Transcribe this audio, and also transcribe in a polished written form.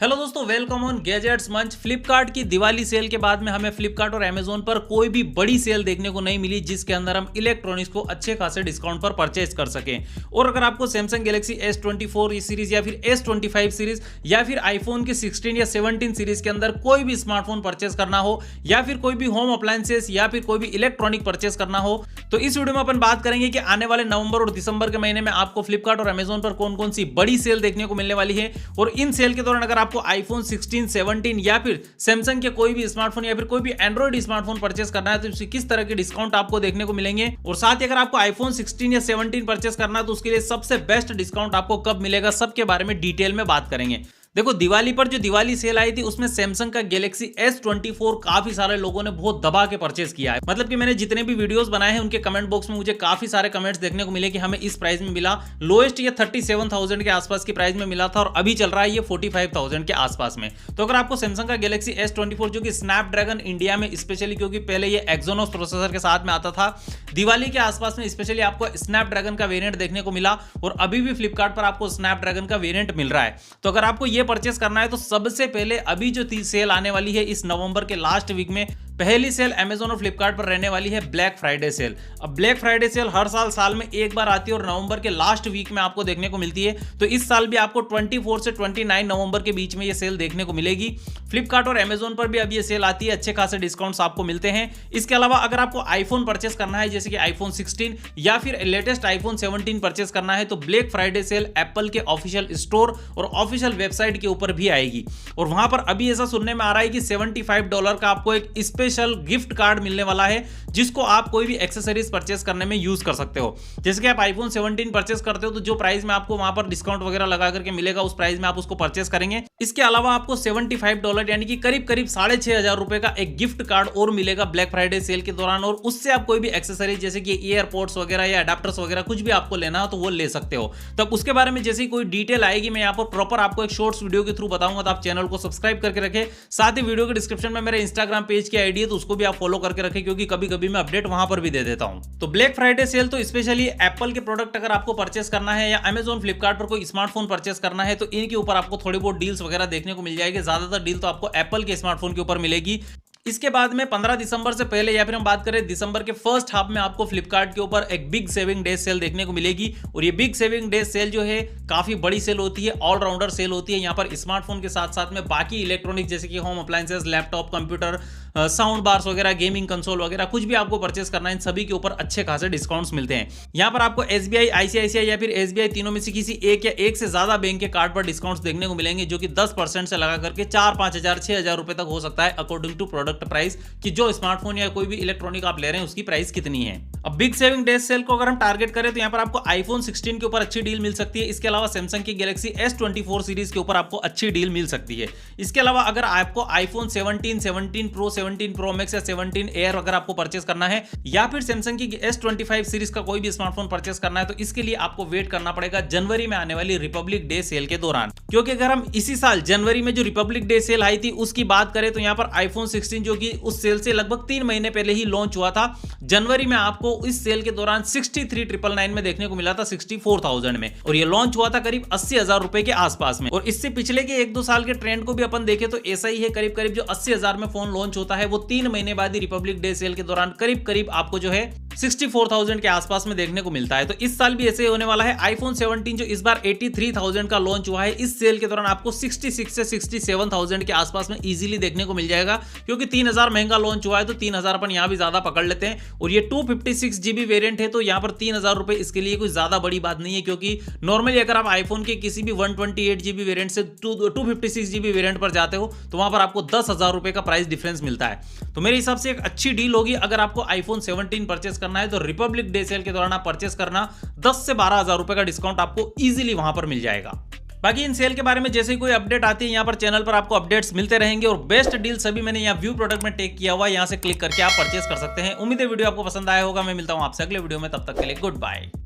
Hello दोस्तों, welcome on gadgets मंच। फ्लिपकार्ट की दिवाली सेल के बाद में हमें फ्लिपकार्ट और अमेजोन पर कोई भी बड़ी सेल देखने को नहीं मिली जिसके अंदर हम इलेक्ट्रॉनिक्स को अच्छे खासे डिस्काउंट पर परचेज कर सकें। और अगर आपको सैमसंग गैलेक्सी S24 सीरीज या फिर S25 सीरीज या फिर आईफोन के 16 या 17 सीरीज के अंदर कोई भी स्मार्टफोन परचेज करना हो या फिर कोई भी होम अप्लायंसेस या फिर कोई भी इलेक्ट्रॉनिक परचेज करना हो तो इस वीडियो में अपन बात करेंगे कि आने वाले नवंबर और दिसंबर के महीने में आपको फ्लिपकार्ट और अमेजोन पर कौन कौन सी बड़ी सेल देखने को मिलने वाली है। और इन सेल के दौरान अगर आपको आईफोन 16, 17 या फिर सैमसंग के कोई भी स्मार्टफोन या फिर कोई भी एंड्रॉइड स्मार्टफोन परचेस करना है तो उससे किस तरह के डिस्काउंट आपको देखने को मिलेंगे। और साथ ही अगर आपको आईफोन 16 या 17 परचेस करना है तो उसके लिए सबसे बेस्ट डिस्काउंट आपको कब मिलेगा, सबके बारे में डिटेल में बात करेंगे। देखो, दिवाली पर जो दिवाली सेल आई थी उसमें सैमसंग का गैलेक्सी S24 काफी सारे लोगों ने बहुत दबा के परचेज किया है। मतलब कि मैंने जितने भी वीडियोस बनाए हैं उनके कमेंट बॉक्स में मुझे काफी सारे कमेंट्स देखने को मिले कि हमें इस प्राइस में मिला। लोएस्ट ये 37,000 के आसपास की प्राइस में मिला था और अभी चल रहा है ये 45,000 के आसपास में। तो अगर आपको सैमसंग का गैलेक्सी S24 जो कि स्नैपड्रैगन इंडिया में स्पेशली, क्योंकि पहले ये एक्सोनोस प्रोसेसर के साथ में आता था, दिवाली के आसपास में स्पेशली आपको स्नैपड्रैगन का वेरिएंट देखने को मिला और अभी भी फ्लिपकार्ट पर आपको स्नैपड्रैगन का वेरिएंट मिल रहा है। तो अगर आपको ये परचेस करना है तो सबसे पहले अभी जो सेल आने वाली है इस नवंबर के लास्ट वीक में, पहली सेल अमेजोन और फ्लिपकार्ट पर रहने वाली है ब्लैक फ्राइडे सेल। अब ब्लैक फ्राइडे सेल हर साल में एक बार आती है और नवंबर के लास्ट वीक में आपको देखने को मिलती है। तो इस साल भी आपको 24 से 29 नवंबर के बीच में ये सेल देखने को मिलेगी। फ्लिपकार्ट और अमेजोन पर भी अब ये सेल आती है, अच्छे खासे डिस्काउंट्स आपको मिलते हैं। इसके अलावा अगर आपको आईफोन परचेस करना है जैसे कि आईफोन 16 या फिर लेटेस्ट आईफोन 17 परचेस करना है तो ब्लैक फ्राइडे सेल एप्पल के ऑफिशियल स्टोर और ऑफिशियल वेबसाइट के ऊपर भी आएगी। और वहां पर अभी ऐसा सुनने में आ रहा है कि $75 का आपको एक स्पेशल गिफ्ट कार्ड मिलने वाला है जिसको आप कोई भी एक्सेसरीज परचेस करने में यूज कर सकते हो। जैसे कि आप आईफोन 17 परचेस करते हो तो जो प्राइस में आपको वहां पर डिस्काउंट वगैरह लगा करके मिलेगा उस प्राइस में आप उसको परचेस करेंगे। इसके अलावा आपको $75 यानी कि करीब 6,500 रुपए का एक गिफ्ट कार्ड और मिलेगा ब्लैक फ्राइडे सेल के दौरान। और उससे आप कोई भी एक्सेसरीज जैसे कि एयरपोर्ट्स वगैरह या अडाप्टर्स वगैरह कुछ भी आपको लेना हो तो वो ले सकते हो। तब उसके बारे में जैसे कोई डिटेल आएगी मैं यहाँ पर प्रॉपर आपको एक शॉर्ट्स वीडियो के थ्रू बताऊंगा। तो आप चैनल को सब्सक्राइब करके रखें, साथ ही वीडियो के डिस्क्रिप्शन में मेरे इंस्टाग्राम पेज की आईडी है तो उसको भी आप फॉलो करके रखें क्योंकि कभी कभी मैं अपडेट वहां पर भी दे देता हूं। तो ब्लैक फ्राइडे सेल तो स्पेशली एप्पल के प्रोडक्ट अगर आपको परचेस करना है या अमेजोन फ्लिपकार्ट पर कोई स्मार्टफोन परचेस करना है तो इनके ऊपर आपको थोड़ी बहुत डील्स वगैरह देखने को मिल जाएगी। ज्यादातर डील तो आपको एप्पल के स्मार्टफोन के ऊपर मिलेगी। इसके बाद में 15 दिसंबर से पहले या फिर हम बात करें दिसंबर के फर्स्ट हाफ में आपको फ्लिपकार्ट के ऊपर एक बिग सेविंग डे सेल देखने को मिलेगी। और ये बिग सेविंग डे सेल जो है काफी बड़ी सेल होती है, ऑलराउंडर सेल होती है। यहाँ पर स्मार्टफोन के साथ साथ में बाकी इलेक्ट्रॉनिक जैसे कि home appliances, laptop, computer, sound bars वगैरह, गेमिंग कंसोल वगैरह कुछ भी आपको परचेस करना है इन सभी के ऊपर अच्छे खासे डिस्काउंट्स मिलते हैं। यहाँ पर आपको SBI, ICICI या फिर SBI तीनों में से किसी एक या एक से ज्यादा बैंक के कार्ड पर डिस्काउंट्स देखने को मिलेंगे जो कि 10% से लगा करके 4-5 हजार 6 हजार रुपए तक हो सकता है अकॉर्डिंग टू प्रोडक्ट प्राइस, कि जो स्मार्टफोन या कोई भी इलेक्ट्रॉनिक आप ले रहे हैं उसकी प्राइस कितनी है। अब बिग सेविंग डे सेल को अगर हम टारगेट करें तो यहाँ पर आपको आईफोन 16 के ऊपर अच्छी डील मिल सकती है। इसके अलावा सैमसंग की गैलेक्सी S24 सीरीज के ऊपर आपको अच्छी डील मिल सकती है। इसके अलावा अगर आपको आईफोन 17, 17 प्रो, 17 प्रो मैक्स या 17 एयर अगर आपको परचेस करना है या फिर सैमसंग की S25 सीरीज का कोई भी स्मार्टफोन परचेस करना है तो इसके लिए आपको वेट करना पड़ेगा जनवरी में आने वाली रिपब्लिक डे सेल के दौरान। क्योंकि अगर हम इसी साल जनवरी में जो रिपब्लिक डे सेल आई थी उसकी बात करें तो यहाँ पर आईफोन 16 जो कि उस सेल से लगभग 3 महीने पहले ही लॉन्च हुआ था, जनवरी में आपको इस सेल के दौरान 63,999 में देखने को मिला था, 64,000 में। और ये लॉन्च हुआ था करीब 80,000 रुपए के आसपास में। और इससे पिछले के 1-2 साल के ट्रेंड को भी अपन देखें तो ऐसा ही है, करीब करीब जो 80,000 में फोन लॉन्च होता है वो 3 महीने बाद ही रिपब्लिक डे सेल के दौरान करीब करीब आपको जो है 64,000 के आसपास में देखने को मिलता है। तो इस साल भी ऐसे ही होने वाला है। आईफोन 17 जो इस बार 83,000 का लॉन्च हुआ है, इस सेल के दौरान आपको 66 से 67,000 के आसपास में इजीली देखने को मिल जाएगा। क्योंकि 3,000 महंगा लॉन्च हुआ है तो 3,000 अपन यहाँ भी ज्यादा पकड़ लेते हैं। और ये 256 GB वेरिएंट है तो यहाँ पर 3,000 रुपए इसके लिए कोई ज्यादा बड़ी बात नहीं है। क्योंकि नॉर्मली अगर आप आईफोन के किसी भी 128 GB वेरिएंट से 256 GB वेरिएंट पर जाते हो तो वहां पर आपको 10,000 रुपए का प्राइस डिफरेंस मिलता है। तो मेरे हिसाब से एक अच्छी डील होगी। अगर आपको आईफोन 17 परचेस करना है तो रिपब्लिक डे सेल के दौरान आप परचेस करना, 10 से 12,000 रुपए का डिस्काउंट आपको इजीली वहां पर मिल जाएगा। बाकी इन सेल के बारे में जैसे ही कोई अपडेट आती है यहाँ पर चैनल पर आपको अपडेट्स मिलते रहेंगे। और बेस्ट डील सभी मैंने यहाँ व्यू प्रोडक्ट में टेक किया हुआ है, यहाँ से क्लिक करके आप परचेस कर सकते हैं। उम्मीद है वीडियो आपको पसंद आया होगा। मैं मिलता हूँ आपसे अगले वीडियो में, तब तक के लिए गुड बाय।